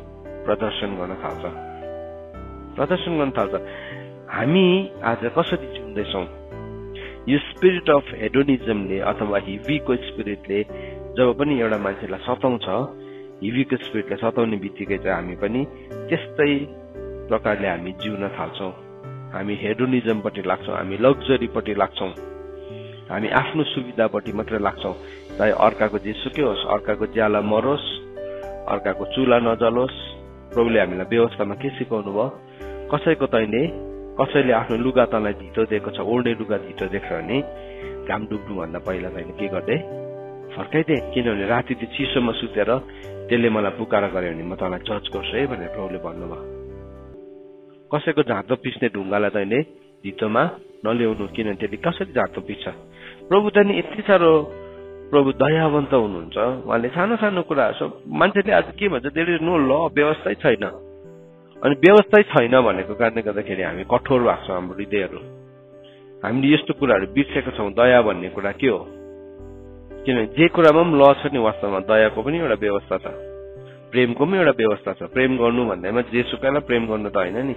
प्रदर्शन गर्न थाल्छ। हामी आज कसरी जिउँदैछौँ, यो स्पिरिट अफ हेडोनिजमले अथवा हिवीको स्पिरिटले जब पनि एउटा मान्छेलाई सताउँछ, हिवीको स्पिरिटले सताउने बित्तिकै चाहिँ हामी पनि त्यस्तै प्रकारले हामी जिउन थाल्छौँ, हामी हेडोनिजमपट्टि लाग्छौँ, हामी लग्जरीपट्टि लाग्छौँ, हामी आफ्नो सुविधापट्टि मात्रै लाग्छौँ, चाहे अर्काको जेसुकै होस्, अर्काको ज्याला मरोस्, अर्काको चुला नजलोस्। प्रभुले हामीलाई व्यवस्थामा के सिकाउनु भयो, कसैले आफ्नो लुगा तँलाई धितो दिएको छ, ओढ्ने लुगा धितो देख्छ भने घाम डुब्नुभन्दा पहिला तैँले के गर्दै फर्काइदे, किनभने राति त्यो चिसोमा सुतेर त्यसले मलाई पुकार गर्यो भने म तँलाई जज गर्छु है भनेर प्रभुले भन्नुभयो। कसैको झाँतो पिस्ने ढुङ्गालाई तैँले धितोमा नल्याउनु, किनभने त्यसले कसरी झाँतो पिस्छ। प्रभु त नि यति साह्रो प्रभु दयावन्त हुनुहुन्छ, उहाँले सानो सानो कुराहरू, मान्छेले आज के भन्छ, देयर इज नो ल, व्यवस्थै छैन। अनि व्यवस्थै छैन भनेको कारणले गर्दाखेरि हामी कठोर भएको छौँ, हाम्रो हृदयहरू, हामीले यस्तो कुराहरू बिर्सेका छौँ। दया भन्ने कुरा के हो, किनभने जे कुरामा पनि ल छ नि, वास्तवमा दयाको पनि एउटा व्यवस्था छ, प्रेमको पनि एउटा व्यवस्था छ। प्रेम गर्नु भन्दैमा जे सुकैलाई प्रेम गर्नु त होइन नि,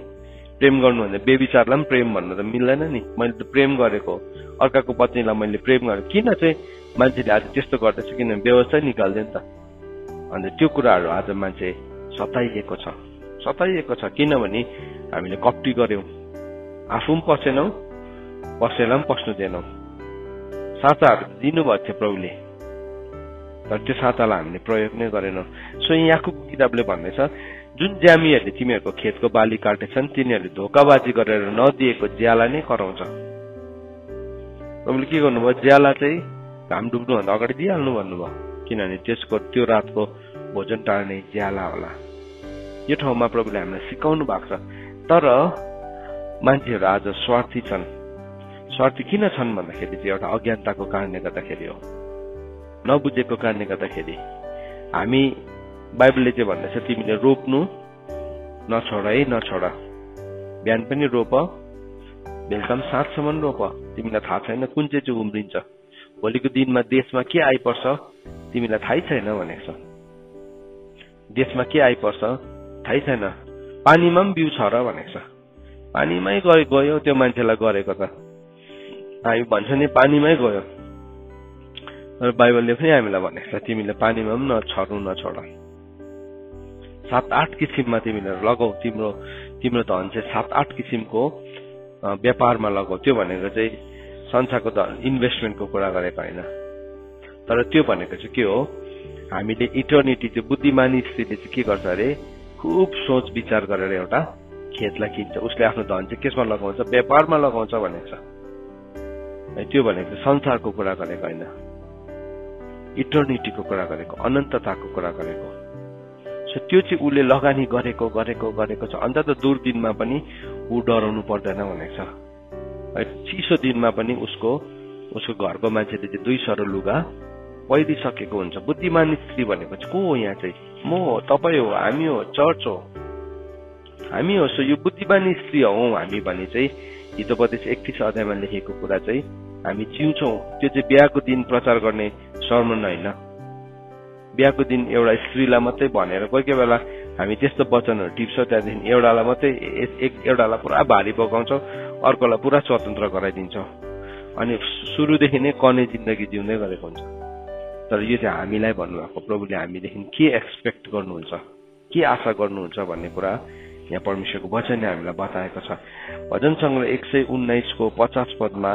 प्रेम गर्नु भन्दा बेविचारलाई पनि प्रेम भन्नु त मिल्दैन नि। मैले त प्रेम गरेको, अर्काको पत्नीलाई मैले प्रेम गरेँ, किन चाहिँ मान्छेले आज त्यस्तो गर्दैछ, किनभने व्यवस्था निकाल्दैन त। अन्त त्यो कुराहरू आज मान्छे सताइएको छ, किनभने हामीले कप्टी गर्यौँ, आफू पनि पसेनौँ, पसेलाई पनि पस्नु दिएनौँ। साताहरू दिनुभएको थियो प्रभुले, तर त्यो सातालाई हामीले प्रयोग नै गरेनौँ। सो याकुबको किताबले भन्दैछ, जुन ज्यामीहरूले तिमीहरूको खेतको बाली काटेछन् तिनीहरूले धोकाबाजी गरेर नदिएको ज्याला नै कराउँछ। प्रभुले के गर्नुभयो, ज्याला चाहिँ घाम डुब्नुभन्दा अगाडि दिइहाल्नु भन्नुभयो, किनभने त्यसको त्यो रातको भोजन टार्ने ज्याला होला। यो ठाउँमा प्रभुले हामीलाई सिकाउनु भएको छ। तर मान्छेहरू आज स्वार्थी छन्, शर्ती किन छन् भन्दाखेरि चाहिँ एउटा अज्ञानताको कारणले गर्दाखेरि हो, नबुझेको कारणले गर्दाखेरि। हामी बाइबलले चाहिँ भन्दैछ तिमीले रोप्नु नछोड है, नछोड, बिहान पनि रोप, बेलुका पनि साँझसम्म रोप, तिमीलाई थाहा छैन कुन चाहिँ उम्रिन्छ, भोलिको दिनमा देशमा के आइपर्छ तिमीलाई थाहै छैन भनेको छ। देशमा के आइपर्छ थाहै छैन, पानीमा पनि बिउ छ र भनेको छ। पानीमै गयो त्यो मान्छेलाई गरेको त, हामी भन्छ नि पानीमै गयो, तर बाइबलले पनि हामीलाई भनेको छ तिमीले पानीमा पनि नछोड। 7-8 किसिममा तिमीले लगाऊ, तिम्रो धन चाहिँ 7-8 किसिमको व्यापारमा लगाऊ। त्यो भनेको चाहिँ संसारको इन्भेस्टमेन्टको कुरा गरेको होइन, तर त्यो भनेको चाहिँ के हो, हामीले इटर्निटी चाहिँ बुद्धिमानी स्त्रीले चाहिँ के गर्छ अरे, खुब सोच विचार गरेर एउटा खेतलाई किन्छ, उसले आफ्नो धन चाहिँ केसमा लगाउँछ, व्यापारमा लगाउँछ भनेको छ। त्यो भनेको संसारको कुरा गरेको होइन, इटर्निटीको कुरा गरेको, अनन्तताको कुरा गरेको। सो त्यो चाहिँ उसले लगानी गरेको छ। अन्त त दूर दिनमा पनि ऊ डराउनु पर्दैन भनेको छ। चिसो दिनमा पनि उसको घरको मान्छेले चाहिँ 2 सरो लुगा पहिरिसकेको हुन्छ। बुद्धिमानी स्त्री भनेको चाहिँ को हो यहाँ चाहिँ? म हो, तपाईँ हो, हामी हो, चर्च हो, हामी हो। सो यो बुद्धिमानी स्त्री हौ हामी भने चाहिँ हितोपदेश 31 अध्यायमा लेखेको कुरा चाहिँ हामी जिउँछौँ। त्यो चाहिँ बिहाको दिन प्रचार गर्ने सर्मन होइन, बिहाको दिन एउटा स्त्रीलाई मात्रै भनेर कोही बेला हामी त्यस्तो वचनहरू टिप्छौँ, त्यहाँदेखि एउटालाई मात्रै एउटालाई पुरा भारी पकाउँछौँ, अर्कोलाई पुरा स्वतन्त्र गराइदिन्छौँ, अनि सुरुदेखि नै कने जिन्दगी जिउँदै गरेको हुन्छ। तर यो चाहिँ हामीलाई भन्नुभएको, प्रभुले हामीदेखि के एक्सपेक्ट गर्नुहुन्छ, के आशा गर्नुहुन्छ भन्ने कुरा यहाँ परमेश्वरको वचनले हामीलाई बताएको छ। भजन सङ्ग्रह 119 को 50 पदमा,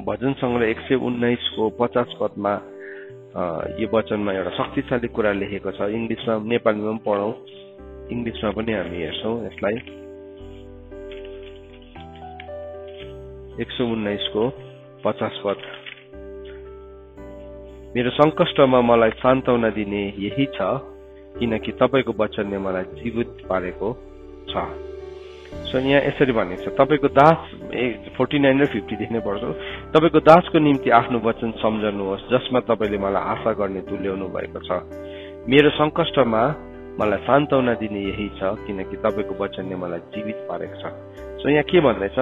भजन सङ्ग्रह 119 को 50 पदमा यो वचनमा एउटा शक्तिशाली कुरा लेखेको छ। इङ्ग्लिसमा, नेपालीमा पनि पढौँ, इङ्ग्लिसमा पनि हामी हेर्छौँ यसलाई। 119 को 50 पद, मेरो संकष्टमा मलाई सान्त्वना दिने यही छ, किनकि तपाईँको वचनले मलाई जीवित पारेको छ। सो यहाँ यसरी भनेको छ, तपाईँको दास 49 र 50 देखि पढ्छौँ। तपाईँको दासको निम्ति आफ्नो वचन सम्झनुहोस्, जसमा तपाईँले मलाई आशा गर्ने तुल्याउनु भएको छ। मेरो संकष्टमा मलाई सान्त्वना दिने यही छ, किनकि तपाईँको वचनले मलाई जीवित पारेको छ। सो यहाँ के भन्दैछ,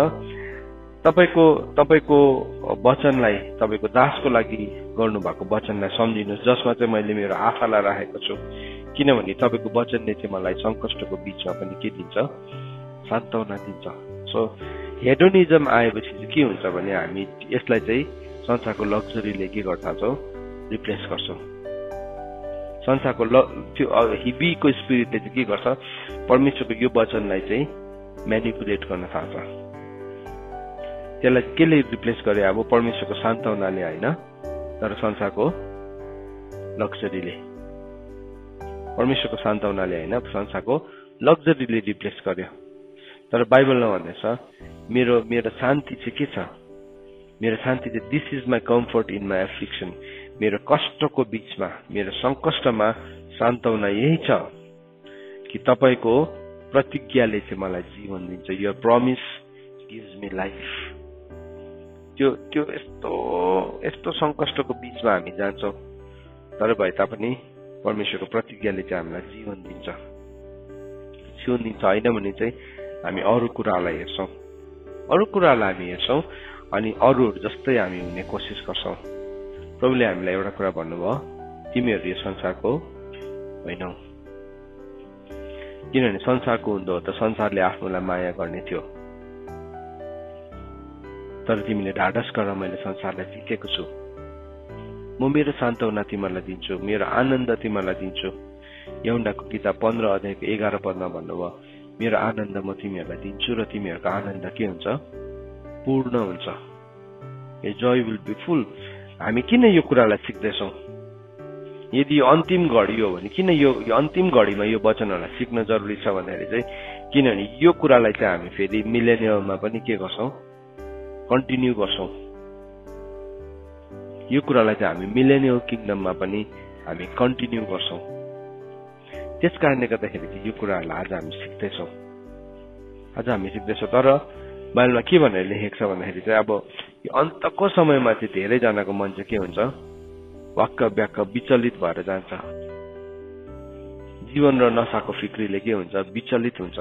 तपाईँको वचनलाई, तपाईँको दासको लागि गर्नुभएको वचनलाई सम्झिनुहोस्, जसमा चाहिँ मैले मेरो आशालाई राखेको छु, किनभने तपाईँको वचनले चाहिँ मलाई संकष्टको बीचमा पनि के दिन्छ, सान्त्वना दिन्छ। सो हेडोनिजम आएपछि चाहिँ के हुन्छ भने हामी यसलाई चाहिँ संसारको लग्जरीले के गर्छौँ, रिप्लेस गर्छौँ। संसारको त्यो हिबीको स्पिरिटले चाहिँ के गर्छ, परमेश्वरको यो वचनलाई चाहिँ म्यानिपुलेट गर्न थाल्छ। त्यसलाई केले रिप्लेस गरे, अब परमेश्वरको सान्त्वनाले होइन, तर संसारको लग्जरीले, परमेश्वरको सान्त्वनाले होइन, संसारको लग्जरीले रिप्लेस गर्यो। तर बाइबलमा भन्दैछ मेरो शान्ति चाहिँ के छ, मेरो शान्ति चाहिँ this is my comfort in my affliction, मेरो कष्टको बीचमा, मेरो संकष्टमा सान्त्वना यही छ कि तपाईँको प्रतिज्ञाले चाहिँ मलाई जीवन दिन्छ। Your promise gives me life. त्यो यस्तो संकष्टको बीचमा हामी जान्छौँ, तर भए तापनि परमेश्वरको प्रतिज्ञाले चाहिँ हामीलाई जीवन दिन्छ होइन भने चाहिँ हामी अरू कुरालाई हेर्छौँ, अनि अरूहरू जस्तै हामी हुने कोसिस गर्छौँ। प्रभुले हामीलाई एउटा कुरा भन्नुभयो, तिमीहरू यो संसारको होइनौ, किनभने संसारको हुँदो हो त संसारले आफ्नोलाई माया गर्ने थियो, तर तिमीले ढाडस गर, मैले संसारलाई जितेको छु। म मेरो सान्त्वना तिमीहरूलाई दिन्छु, मेरो आनन्द तिमीहरूलाई दिन्छु। यूहन्नाको किताब 15 अध्यायको 11 पदमा भन्नुभयो, मेरो आनन्द म तिमीहरूलाई दिन्छु र तिमीहरूको आनन्द के हुन्छ, पूर्ण हुन्छ। ए जोय विल बी फुल। हामी किन यो कुरालाई सिक्दैछौँ? यदि यो अन्तिम घडी हो भने किन यो अन्तिम घडीमा यो वचनहरूलाई सिक्न जरुरी छ भन्दाखेरि चाहिँ किनभने यो कुरालाई चाहिँ हामी फेरि मिलेनियममा पनि के गर्छौँ, कन्टिन्यू गर्छौँ। यो कुरालाई चाहिँ हामी मिलेनियल किङडममा पनि हामी कन्टिन्यू गर्छौँ। त्यस कारणले गर्दाखेरि चाहिँ यो कुराहरूलाई आज हामी सिक्दैछौँ। तर बाइबलमा के भनेर लेखेको छ भन्दाखेरि चाहिँ अब यो अन्तको समयमा चाहिँ धेरैजनाको मन चाहिँ के हुन्छ, वाक्क ब्याक्क विचलित भएर जान्छ। जीवन र नशाको फिक्रीले के हुन्छ, विचलित हुन्छ।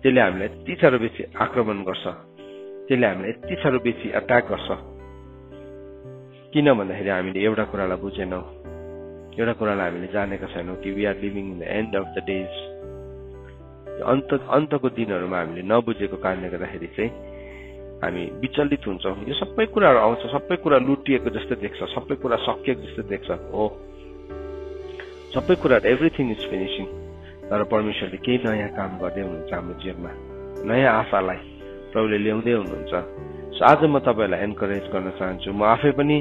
त्यसले हामीलाई यति साह्रो बेसी आक्रमण गर्छ, त्यसले हामीलाई यति साह्रो बेसी एट्याक गर्छ। किन भन्दाखेरि हामीले एउटा कुरालाई बुझेनौँ, एउटा कुरालाई हामीले जानेका छैनौँ कि we are living in the end of the days. अन्तको दिनहरूमा हामीले नबुझेको कारणले गर्दाखेरि चाहिँ हामी विचलित हुन्छौँ। यो सबै कुराहरू आउँछ, सबै कुरा लुटिएको जस्तो देख्छ, सबै कुरा सकिएको जस्तो देख्छ। हो, सबै कुराहरू एभ्रिथिङ इज फिनिसिङ। तर परमेश्वरले केही नयाँ काम गर्दै हुनुहुन्छ हाम्रो जीवनमा, नयाँ आशालाई प्रभुले ल्याउँदै हुनुहुन्छ। सो आज म तपाईँहरूलाई एन्करेज गर्न चाहन्छु, म आफै पनि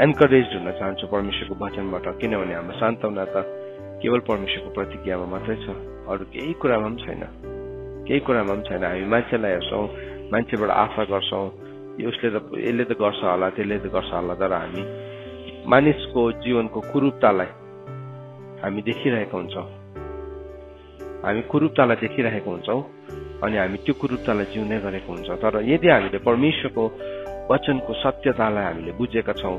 एन्करेज हुन चाहन्छु परमेश्वरको वचनबाट। किनभने हाम्रो सान्तवना त केवल परमेश्वरको प्रतिज्ञामा मात्रै छ, अरू केही कुरामा पनि छैन, केही कुरामा पनि छैन। हामी मान्छेलाई हेर्छौँ, मान्छेबाट आशा गर्छौँ, यसले त गर्छ होला, त्यसले त गर्छ होला। तर हामी मानिसको जीवनको कुरूपतालाई हामी देखिरहेका हुन्छौँ, हामी कुरूपतालाई देखिरहेका हुन्छौँ अनि हामी त्यो कुरूपतालाई जिउने गरेको हुन्छ। तर यदि हामीले परमेश्वरको वचनको सत्यतालाई हामीले बुझेका छौँ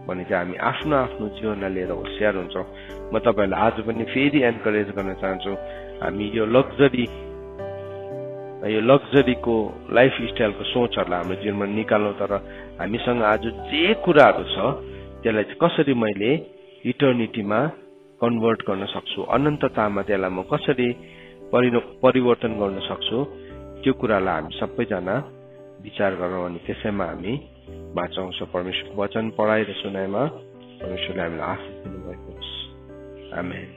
भने चाहिँ हामी आफ्नो आफ्नो जीवनलाई लिएर होसियार हुन्छौँ। म तपाईँहरूलाई आज पनि फेरि एन्करेज गर्न चाहन्छु, हामी यो लग्जरीको लाइफ स्टाइलको सोचहरूलाई हाम्रो जीवनमा निकाल्नु। तर हामीसँग आज जे कुराहरू छ त्यसलाई चाहिँ कसरी मैले इटर्निटीमा कन्भर्ट गर्न सक्छु, अनन्ततामा त्यसलाई म कसरी परिवर्तन गर्न सक्छु, त्यो कुरालाई हामी सबैजना विचार गरौँ अनि त्यसैमा हामी बाँचौँ। सो परमेश्वरको वचन पढाइ र सुनाइमा परमेश्वरले हामीलाई आशिष दिनुभएको होस्। आमेन।